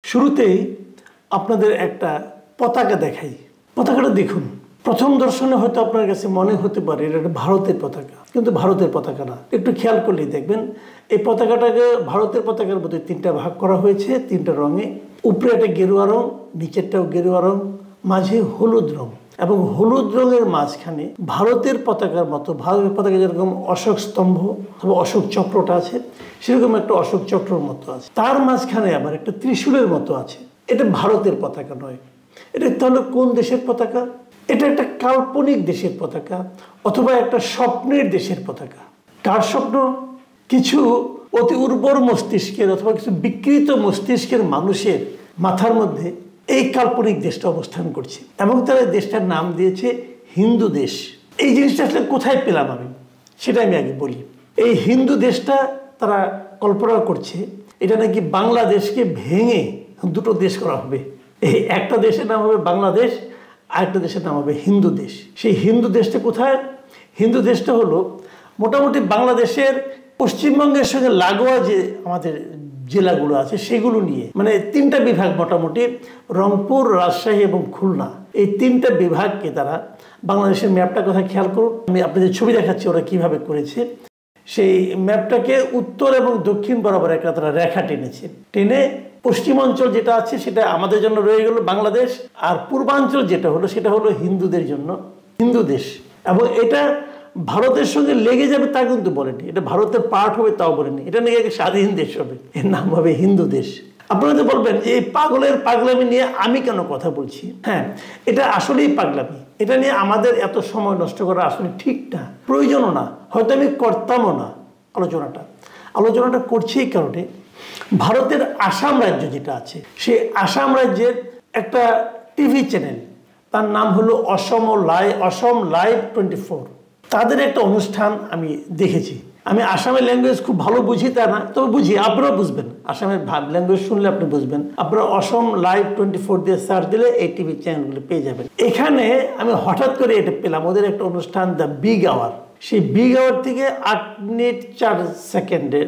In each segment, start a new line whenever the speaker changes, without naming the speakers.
শুরুতেই আপনাদের একটা পতাকা দেখাই। পতাকাটা দেখুন। প্রথম দর্শনে হয়তো আপনার কাছে মনে হতে পারে এটা একটা ভারতের পতাকা, কিন্তু ভারতের পতাকা না। একটু খেয়াল করলেই দেখবেন এই পতাকাটাকে ভারতের পতাকার মধ্যে তিনটা ভাগ করা হয়েছে, তিনটা রঙে। উপরে একটা গেরুয়া রং, নিচেরটাও গেরুয়া রং, মাঝে হলুদ রং, এবং হলুদ রঙের মাঝখানে ভারতের পতাকার মতো, ভারতের পতাকা যেরকম অশোক স্তম্ভ অথবা অশোক চক্রটা আছে, সেরকম একটা অশোক চক্রর মতো আছে। তার মাঝখানে আবার একটা ত্রিশূলের মতো আছে। এটা ভারতের পতাকা নয়। এটা তাহলে কোন দেশের পতাকা? এটা একটা কাল্পনিক দেশের পতাকা অথবা একটা স্বপ্নের দেশের পতাকা। কার স্বপ্ন? কিছু অতি উর্বর মস্তিষ্কের অথবা কিছু বিকৃত মস্তিষ্কের মানুষের মাথার মধ্যে এই কাল্পনিক দেশটা অবস্থান করছে, এবং তারা দেশটার নাম দিয়েছে হিন্দু দেশ। এই জিনিসটা আসলে কোথায় পেলাম আমি সেটা আমি আগে বলি। এই হিন্দু দেশটা তারা কল্পনা করছে এটা নাকি বাংলাদেশকে ভেঙে দুটো দেশ করা হবে। এই একটা দেশের নাম হবে বাংলাদেশ, আরেকটা দেশের নাম হবে হিন্দু দেশ। সেই হিন্দু দেশটা কোথায়? হিন্দু দেশটা হলো মোটামুটি বাংলাদেশের পশ্চিমবঙ্গের সঙ্গে লাগোয়া যে আমাদের জেলাগুলো আছে সেগুলো নিয়ে, মানে তিনটা বিভাগ মোটামুটি, রংপুর, রাজশাহী এবং খুলনা, এই তিনটা বিভাগকে তারা বাংলাদেশের ম্যাপটা কথা খেয়াল করুন। আমি আপনাদের ছবি দেখাচ্ছি ওরা কিভাবে করেছে। সেই ম্যাপটাকে উত্তর এবং দক্ষিণ বরাবর একটা তারা রেখা টেনেছে। টেনে পশ্চিমাঞ্চল যেটা আছে সেটা আমাদের জন্য রয়ে গেল বাংলাদেশ, আর পূর্বাঞ্চল যেটা হলো সেটা হলো হিন্দুদের জন্য হিন্দু দেশ। এবং এটা ভারতের সঙ্গে লেগে যাবে তা কিন্তু বলেনি, এটা ভারতের পার্ট হবে তাও বলেনি, এটা নিয়ে একটা স্বাধীন দেশ হবে, এর নাম হবে হিন্দু দেশ। আপনারা তো বলবেন যে এই পাগলের পাগলামি নিয়ে আমি কেন কথা বলছি? হ্যাঁ, এটা আসলেই পাগলামি। এটা নিয়ে আমাদের এত সময় নষ্ট করা আসলে ঠিক না, প্রয়োজনও না, হয়তো আমি করতামও না। আলোচনাটা করছি এই কারণে, ভারতের আসাম রাজ্য যেটা আছে সেই আসাম রাজ্যের একটা টিভি চ্যানেল, তার নাম হলো অসম লাইভ 24। তাদের একটা অনুষ্ঠান আমি দেখেছি। আমি আসামের ল্যাঙ্গুয়েজ খুব ভালো বুঝি তা না, তবে বুঝি, আপনারাও বুঝবেন। আসামের ল্যাঙ্গুয়েজ শুনলে আপনি বুঝবেন। আপনারা অসম লাইভ 24 দিয়ে সার্চ দিলে এই টিভি চ্যানেলগুলো পেয়ে যাবেন। এখানে আমি হঠাৎ করে এটা পেলাম, ওদের একটা অনুষ্ঠান দ্য বিগ আওয়ার। সেই বিগ আওয়ার থেকে 8 মিনিট 4 সেকেন্ডের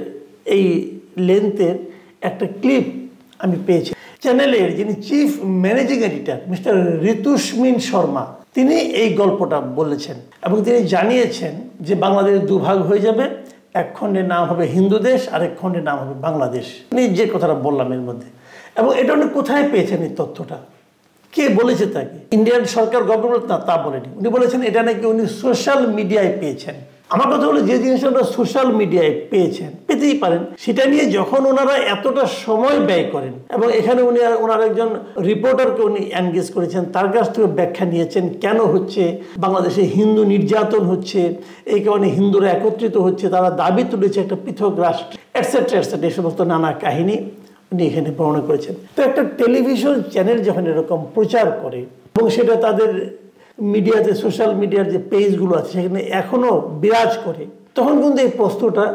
এই লেন্থের একটা ক্লিপ আমি পেয়েছি। চ্যানেলের যিনি chief managing editor mister Ritusmin Sharma, তিনি এই গল্পটা বলেছেন এবং তিনি জানিয়েছেন যে বাংলাদেশ দুভাগ হয়ে যাবে, এক খণ্ডের নাম হবে হিন্দু দেশ আর এক খণ্ডের নাম হবে বাংলাদেশ। উনি যে কথাটা বললাম এর মধ্যে, এবং এটা উনি কোথায় পেয়েছেন এই তথ্যটা, কে বলেছে তাকে? ইন্ডিয়ান সরকার গভর্নমেন্ট না, তা বলেনি। উনি বলেছেন এটা নাকি উনি সোশ্যাল মিডিয়ায় পেয়েছেন। আমার কথা হলো যে জিনিসটা সোশ্যাল মিডিয়ায় পেয়েছেন, পেতেই পারেন, সেটা নিয়ে যখন ওনারা এতটা সময় ব্যয় করেন এবং এখানে ওনার একজন রিপোর্টারকে উনি এনগেজ করেছেন, তার কাছ থেকে ব্যাখ্যা নিয়েছেন কেন হচ্ছে বাংলাদেশে হিন্দু নির্যাতন হচ্ছে, এই কারণে হিন্দুরা একত্রিত হচ্ছে, তারা দাবি তুলেছে একটা পৃথক রাষ্ট্র, এটসেট্রা এটসেট্রা, এই সমস্ত নানা কাহিনী উনি এখানে বর্ণনা করেছেন। তো একটা টেলিভিশন চ্যানেল যখন এরকম প্রচার করে এবং সেটা তাদের মিডিয়াতে, সোশ্যাল মিডিয়ার যে পেজগুলো আছে সেখানে এখনও বিরাজ করে, তখন কিন্তু এই প্রশ্নটা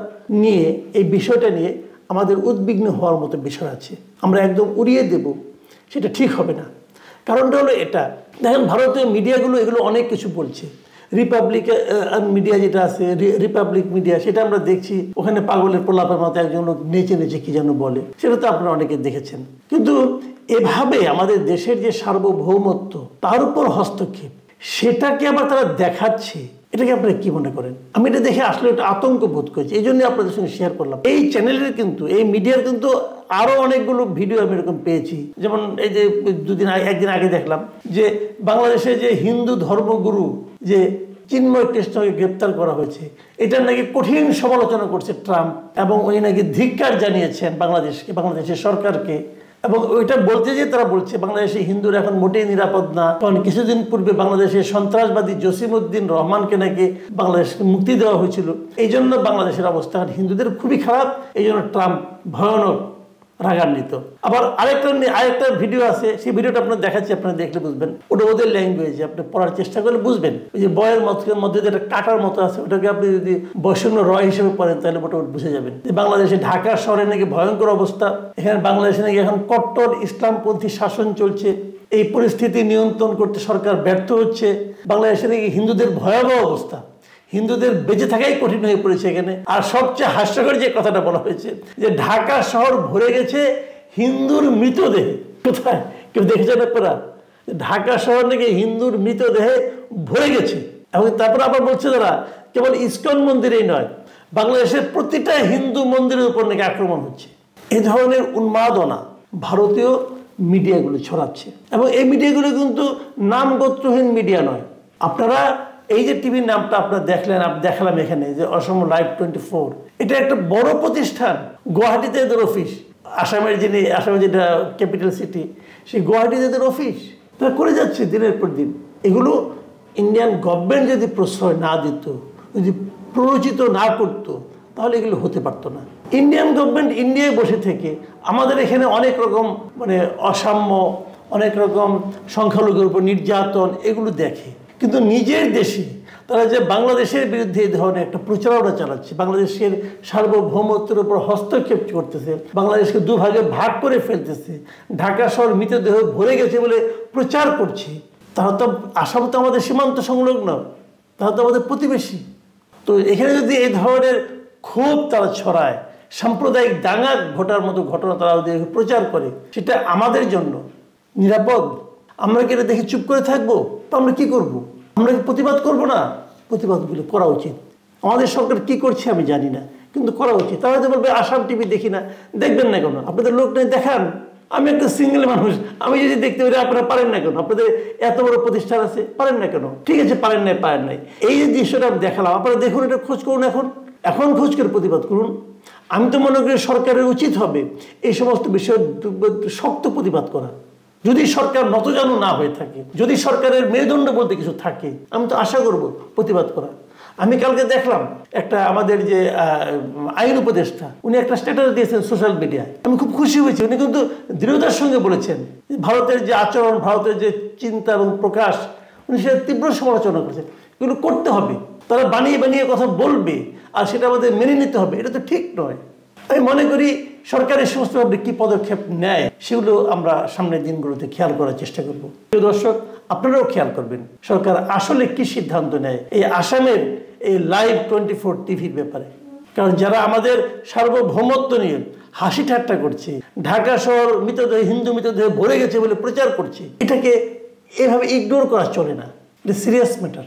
নিয়ে, এই বিষয়টা নিয়ে আমাদের উদ্বিগ্ন হওয়ার মতো বিষয় আছে। আমরা একদম উড়িয়ে দেব সেটা ঠিক হবে না। কারণটা হলো এটা, দেখেন ভারতীয় মিডিয়াগুলো এগুলো অনেক কিছু বলছে। রিপাবলিক মিডিয়া যেটা আছে, রিপাবলিক মিডিয়া, সেটা আমরা দেখছি ওখানে পাগলের প্রলাপের মতো একজন লোক নেচে নেচে কি যেন বলে, সেটা তো আপনারা অনেকে দেখেছেন। কিন্তু এভাবে আমাদের দেশের যে সার্বভৌমত্ব তার উপর হস্তক্ষেপ, সেটাকে আবার তারা দেখাচ্ছে, এটাকে আপনারা কি মনে করেন? আমি এটা দেখে আসলে একটা আতঙ্ক বোধ করেছি, এই জন্য আপনাদের সঙ্গে শেয়ার করলাম। এই চ্যানেলের কিন্তু, এই মিডিয়ার কিন্তু আরো অনেকগুলো ভিডিও আমি এরকম পেয়েছি। যেমন এই যে একদিন আগে দেখলাম যে বাংলাদেশে যে হিন্দু ধর্মগুরু যে চিন্ময় কৃষ্ণকে গ্রেপ্তার করা হয়েছে, এটার নাকি কঠিন সমালোচনা করছে ট্রাম্প, এবং উনি নাকি ধিক্কার জানিয়েছেন বাংলাদেশের সরকারকে। এবং ওইটা বলতে যে তারা বলছে বাংলাদেশে হিন্দুরা এখন মোটেই নিরাপদ না, কারণ কিছুদিন পূর্বে বাংলাদেশের সন্ত্রাসবাদী জসিমউদ্দিন রহমানকে নাকি বাংলাদেশকে মুক্তি দেওয়া হয়েছিল, এই জন্য বাংলাদেশের অবস্থা হিন্দুদের খুবই খারাপ, এই জন্য ট্রাম্প ভয়ানক রাগান্বিত। আবার আরেকটা ভিডিও আছে, সেই ভিডিওটা আপনার দেখাচ্ছি, আপনারা দেখলে বুঝবেন। ওটা ওদের ল্যাঙ্গুয়েজে, আপনি পড়ার চেষ্টা করলে বুঝবেন। ওই যে বয়ের মধ্যে যেটা কাটার মতো আছে, ওটাকে আপনি যদি বৈষণ্য রয় হিসেবে পড়েন তাহলে মোটামুটি বুঝে যাবেন যে বাংলাদেশে ঢাকা শহরে নাকি ভয়ঙ্কর অবস্থা, এখানে বাংলাদেশে নাকি এখন কট্টর ইসলামপন্থী শাসন চলছে, এই পরিস্থিতি নিয়ন্ত্রণ করতে সরকার ব্যর্থ হচ্ছে, বাংলাদেশে নাকি হিন্দুদের ভয়াবহ অবস্থা, হিন্দুদের বেঁচে থাকাই কঠিন হয়ে পড়েছে এখানে। আর সবচেয়ে হাস্যকর যে কথাটা বলা হয়েছে যে ঢাকা শহর ভরে গেছে হিন্দুর মৃতদেহে, কোথায় কেউ দেখেছেন আপনারা? ঢাকা শহর নাকি হিন্দুর মৃতদেহে ভরে গেছে। এবং তারপর আবার বলছে তারা কেবল ইসকন মন্দিরেই নয়, বাংলাদেশের প্রতিটা হিন্দু মন্দিরের উপর নাকি আক্রমণ হচ্ছে। এই ধরনের উন্মাদনা ভারতীয় মিডিয়াগুলো ছড়াচ্ছে, এবং এই মিডিয়াগুলো কিন্তু নামগোত্রহীন মিডিয়া নয়। আপনারা এই যে টিভির নামটা আপনারা দেখলেন, দেখালাম এখানে যে অসম লাইভ 24, এটা একটা বড় প্রতিষ্ঠান। গুয়াহাটিতে এদের অফিস, আসামের যেটা ক্যাপিটাল সিটি, সেই গুয়াহাটিতে এদের অফিস। তারা করে যাচ্ছে দিনের পর দিন। এগুলো ইন্ডিয়ান গভর্নমেন্ট যদি প্রশ্রয় না দিত, যদি প্ররোচিত না করতো, তাহলে এগুলো হতে পারতো না। ইন্ডিয়ান গভর্নমেন্ট ইন্ডিয়ায় বসে থেকে আমাদের এখানে অনেক রকম অসাম্য, অনেক রকম সংখ্যালঘুর উপর নির্যাতন এগুলো দেখে, কিন্তু নিজের দেশে তারা যে বাংলাদেশের বিরুদ্ধে এই ধরনের একটা প্রচারণা চালাচ্ছে, বাংলাদেশের সার্বভৌমত্বের উপর হস্তক্ষেপ করতেছে, বাংলাদেশকে দুভাগে ভাগ করে ফেলতেছে, ঢাকা শহর মৃতদেহ ভরে গেছে বলে প্রচার করছে, তারা তো আসাম তো আমাদের সীমান্ত সংলগ্ন, তারা তো আমাদের প্রতিবেশী। তো এখানে যদি এই ধরনের ক্ষোভ তারা ছড়ায়, সাম্প্রদায়িক দাঙ্গা ঘটার মতো ঘটনা তারা যদি প্রচার করে, সেটা আমাদের জন্য নিরাপদ? আমরা কি এটা দেখে চুপ করে থাকবো? তো আমরা কি করব? আমরা কি প্রতিবাদ করব না? প্রতিবাদগুলো করা উচিত। আমাদের সরকার কি করছে আমি জানি না, কিন্তু করা উচিত। তারা হয়তো বলবে আসাম টিভি দেখি না, দেখবেন না কেন? আপনাদের লোক নেই, দেখান। আমি একটা সিঙ্গেল মানুষ, আমি যদি দেখতে পারি, আপনারা পারেন না কেন? আপনাদের এত বড় প্রতিষ্ঠান আছে, পারেন না কেন? ঠিক আছে, পারেন নাই। এই যে দৃশ্যটা আমি দেখালাম, আপনারা দেখুন, এটা খোঁজ করুন, এখন খোঁজ করে প্রতিবাদ করুন। আমি তো মনে করি সরকারের উচিত হবে এই সমস্ত বিষয়ে শক্ত প্রতিবাদ করা। যদি সরকার নতজানু না হয়ে থাকে, যদি সরকারের মেরুদণ্ড বলতে কিছু থাকে, আমি তো আশা করব প্রতিবাদ করা। আমি কালকে দেখলাম একটা আমাদের যে আইন উপদেষ্টা, উনি একটা স্ট্যাটাস দিয়েছেন সোশ্যাল মিডিয়ায়, আমি খুব খুশি হয়েছি। উনি কিন্তু দৃঢ়তার সঙ্গে বলেছেন ভারতের যে আচরণ, ভারতের যে চিন্তা এবং প্রকাশ, উনি সেটা তীব্র সমালোচনা করেছেন। এগুলো করতে হবে, তারা বানিয়ে কথা বলবে আর সেটা আমাদের মেনে নিতে হবে, এটা তো ঠিক নয়। আমি মনে করি সরকারের সমস্তভাবে কি পদক্ষেপ নেয় সেগুলো আমরা সামনের দিনগুলোতে খেয়াল করার চেষ্টা করব। প্রিয় দর্শক, আপনারাও খেয়াল করবেন সরকার আসলে কি সিদ্ধান্ত নেয় এই আসামের এই লাইভ 24 টিভির ব্যাপারে। কারণ যারা আমাদের সার্বভৌমত্ব নিয়ে হাসি ঠাট্টা করছে, ঢাকা শহর মৃতদেহ, হিন্দু মৃতদেহ ভরে গেছে বলে প্রচার করছে, এটাকে এভাবে ইগনোর করা চলে না। এটা সিরিয়াস ম্যাটার।